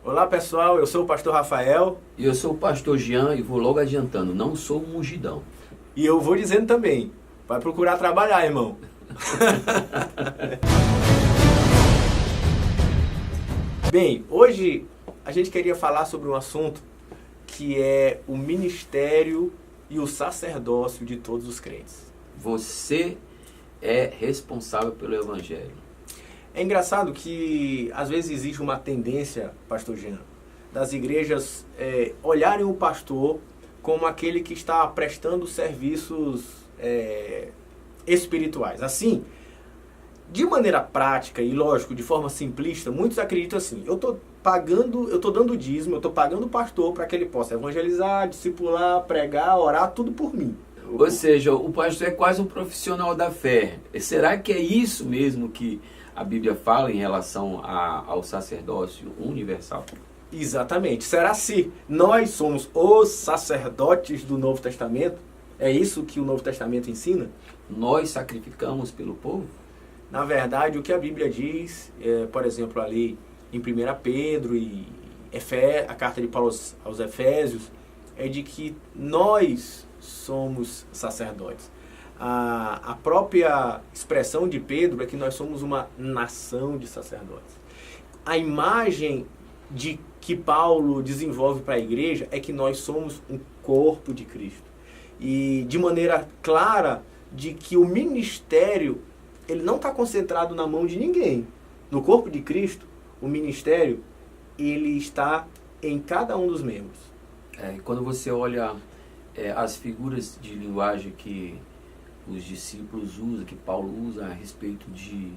Olá pessoal, eu sou o pastor Rafael. E eu sou o pastor Jean e vou logo adiantando, não sou um ungidão. E eu vou dizendo também, vai procurar trabalhar, irmão. Bem, hoje a gente queria falar sobre um assunto que é o ministério e o sacerdócio de todos os crentes. Você é responsável pelo evangelho. É engraçado que às vezes existe uma tendência, pastor Jean, das igrejas olharem o pastor como aquele que está prestando serviços espirituais. Assim, de maneira prática e lógico, de forma simplista, muitos acreditam assim, eu estou dando dízimo, eu estou pagando o pastor para que ele possa evangelizar, discipular, pregar, orar, tudo por mim. Ou seja, o pastor é quase um profissional da fé. Será que é isso mesmo que a Bíblia fala em relação ao sacerdócio universal? Exatamente. Será se nós somos os sacerdotes do Novo Testamento? É isso que o Novo Testamento ensina? Nós sacrificamos pelo povo? Na verdade, o que a Bíblia diz, por exemplo, ali em 1 Pedro e a carta de Paulo aos Efésios, é de que nós somos sacerdotes. A própria expressão de Pedro é que nós somos uma nação de sacerdotes. A imagem que Paulo desenvolve para a igreja é que nós somos um corpo de Cristo. E de maneira clara de que o ministério ele não está concentrado na mão de ninguém. No corpo de Cristo, o ministério ele está em cada um dos membros. Quando você olha as figuras de linguagem que os discípulos usam, que Paulo usa a respeito de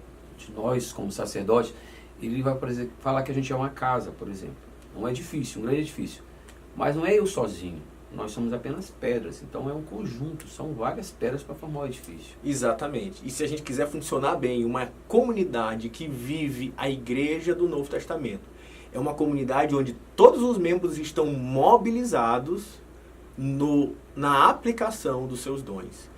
nós como sacerdotes, ele vai falar que a gente é uma casa, por exemplo. Não é edifício, um grande edifício. Mas não é eu sozinho. Nós somos apenas pedras. Então é um conjunto, são várias pedras para formar o edifício. Exatamente. E se a gente quiser funcionar bem, uma comunidade que vive a igreja do Novo Testamento, é uma comunidade onde todos os membros estão mobilizados na aplicação dos seus dons.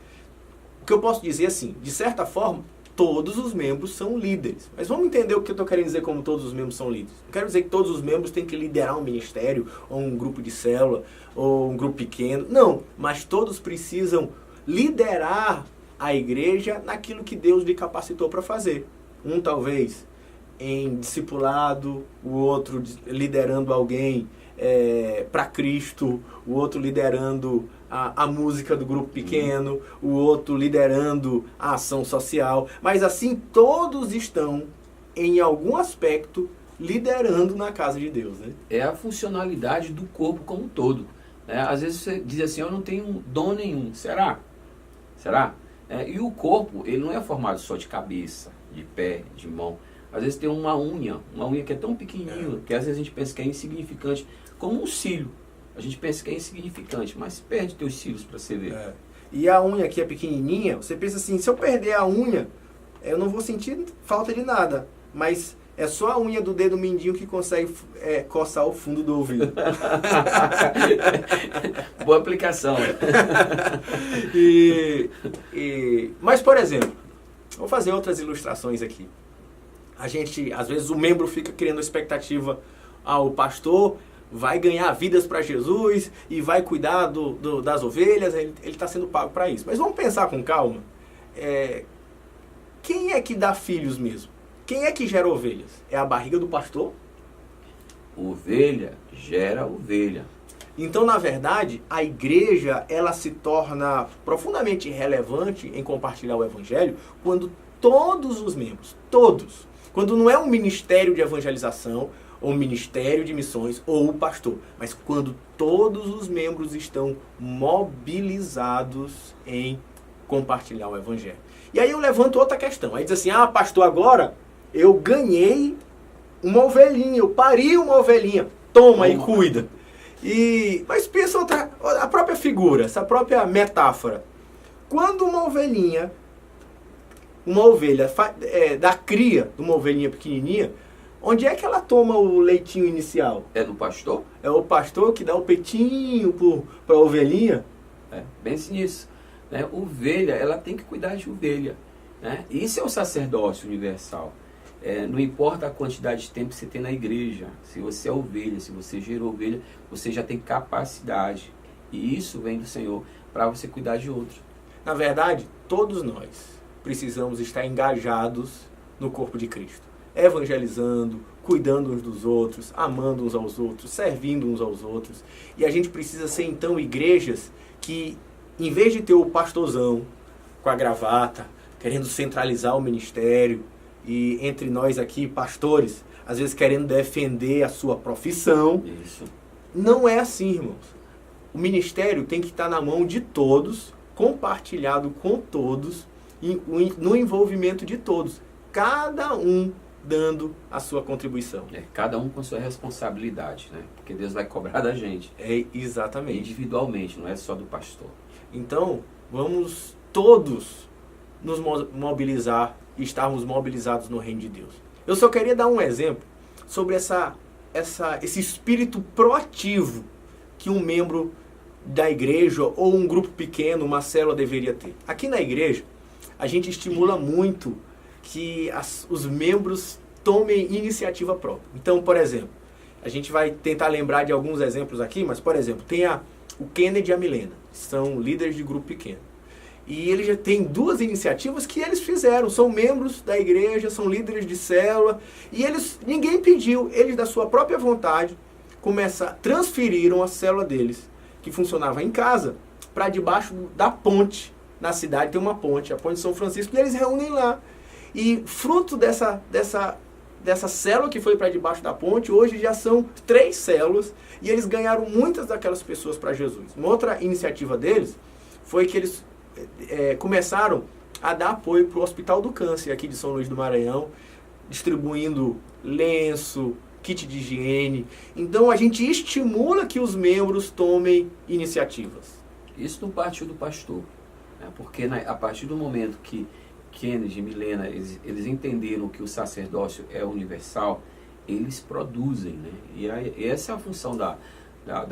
O que eu posso dizer assim, de certa forma, todos os membros são líderes. Mas vamos entender o que eu estou querendo dizer como todos os membros são líderes. Não quero dizer que todos os membros têm que liderar um ministério, ou um grupo de célula, ou um grupo pequeno. Não, mas todos precisam liderar a igreja naquilo que Deus lhe capacitou para fazer. Um talvez em discipulado, o outro liderando alguém para Cristo, o outro liderando a música do grupo pequeno, o outro liderando a ação social, mas assim todos estão em algum aspecto liderando na casa de Deus, né? É a funcionalidade do corpo como um todo, né? Às vezes você diz assim, eu não tenho dom nenhum, será? E o corpo, ele não é formado só de cabeça, de pé, de mão. Às vezes tem uma unha que é tão pequenininha, que às vezes a gente pensa que é insignificante, como um cílio. A gente pensa que é insignificante, mas perde teus cílios para você ver. E a unha que é pequenininha, você pensa assim, se eu perder a unha, eu não vou sentir falta de nada. Mas é só a unha do dedo mindinho que consegue coçar o fundo do ouvido. Boa aplicação. Mas, por exemplo, vou fazer outras ilustrações aqui. A gente, às vezes, o membro fica criando expectativa ao pastor, vai ganhar vidas para Jesus e vai cuidar das ovelhas, ele está sendo pago para isso. Mas vamos pensar com calma. Quem é que dá filhos mesmo? Quem é que gera ovelhas? É a barriga do pastor? Ovelha gera ovelha. Então, na verdade, a igreja ela se torna profundamente relevante em compartilhar o evangelho quando todos os membros, quando não é um ministério de evangelização, ou ministério de missões, ou o pastor, mas quando todos os membros estão mobilizados em compartilhar o evangelho. E aí eu levanto outra questão, aí diz assim, pastor, agora eu ganhei uma ovelhinha, eu pari uma ovelhinha, toma e cuida. Mas pensa a própria figura, essa própria metáfora. Quando uma ovelha dá cria de uma ovelhinha pequenininha, onde é que ela toma o leitinho inicial? É do pastor? É o pastor que dá o peitinho para a ovelhinha? Pense nisso. Ovelha, ela tem que cuidar de ovelha. Isso é o sacerdócio universal. Não importa a quantidade de tempo que você tem na igreja, se você é ovelha, se você gerou ovelha, você já tem capacidade. E isso vem do Senhor para você cuidar de outro. Na verdade, todos nós precisamos estar engajados no corpo de Cristo. Evangelizando, cuidando uns dos outros, amando uns aos outros, servindo uns aos outros. E a gente precisa ser, então, igrejas que, em vez de ter o pastorzão com a gravata, querendo centralizar o ministério, e entre nós aqui, pastores, às vezes querendo defender a sua profissão. Isso. Não é assim, irmãos. O ministério tem que estar na mão de todos, compartilhado com todos, no envolvimento de todos. Cada um dando a sua contribuição. Cada um com sua responsabilidade, né? Porque Deus vai cobrar da gente. Exatamente. Individualmente, não é só do pastor. Então, vamos todos nos mobilizar e estarmos mobilizados no reino de Deus. Eu só queria dar um exemplo sobre esse espírito proativo que um membro da igreja ou um grupo pequeno, uma célula deveria ter. Aqui na igreja, a gente estimula muito que os membros tomem iniciativa própria. Então, por exemplo, a gente vai tentar lembrar de alguns exemplos aqui, mas, por exemplo, tem o Kennedy e a Milena, são líderes de grupo pequeno. E eles já têm 2 iniciativas que eles fizeram, são membros da igreja, são líderes de célula, e ninguém pediu, eles da sua própria vontade, transferiram a célula deles, que funcionava em casa, para debaixo da ponte. Na cidade tem uma ponte, a Ponte de São Francisco, e eles reúnem lá. E fruto dessa célula que foi para debaixo da ponte, hoje já são 3 células, e eles ganharam muitas daquelas pessoas para Jesus. Uma outra iniciativa deles foi que eles começaram a dar apoio para o Hospital do Câncer, aqui de São Luís do Maranhão, distribuindo lenço, kit de higiene. Então a gente estimula que os membros tomem iniciativas. Isso não partiu do pastor, né? Porque a partir do momento que Kennedy e Milena, eles entenderam que o sacerdócio é universal, eles produzem, né? E essa é a função da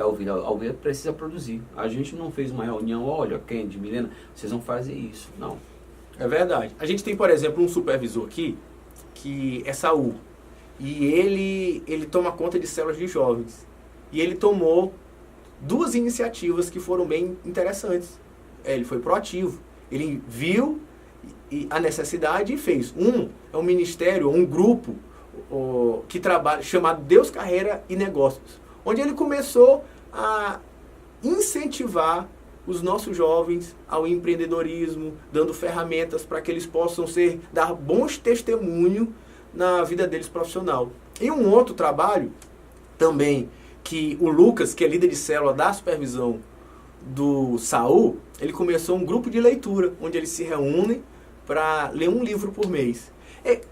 ovelha. A ovelha precisa produzir. A gente não fez uma reunião, olha, Kennedy, Milena, vocês vão fazer isso. Não. É verdade. A gente tem, por exemplo, um supervisor aqui, que é Saul. E ele toma conta de células de jovens. E ele tomou 2 iniciativas que foram bem interessantes. Ele foi proativo. Ele viu a necessidade e fez. É um ministério, um grupo que trabalha, chamado Deus, Carreira e Negócios, onde ele começou a incentivar os nossos jovens ao empreendedorismo, dando ferramentas para que eles possam dar bons testemunhos na vida deles profissional. E um outro trabalho também, que o Lucas, que é líder de célula da supervisão do Saul, ele começou um grupo de leitura, onde eles se reúnem para ler um livro por mês.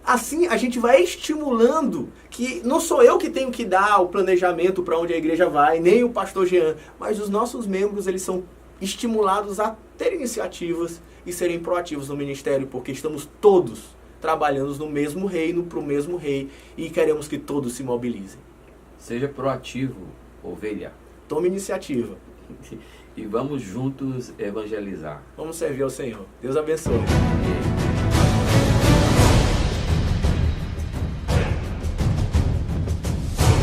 Assim a gente vai estimulando, que não sou eu que tenho que dar o planejamento para onde a igreja vai, nem o pastor Jean, mas os nossos membros, eles são estimulados a ter iniciativas e serem proativos no ministério, porque estamos todos trabalhando no mesmo reino, para o mesmo rei, e queremos que todos se mobilizem. Seja proativo, ovelha. Tome iniciativa. E vamos juntos evangelizar. Vamos servir ao Senhor. Deus abençoe.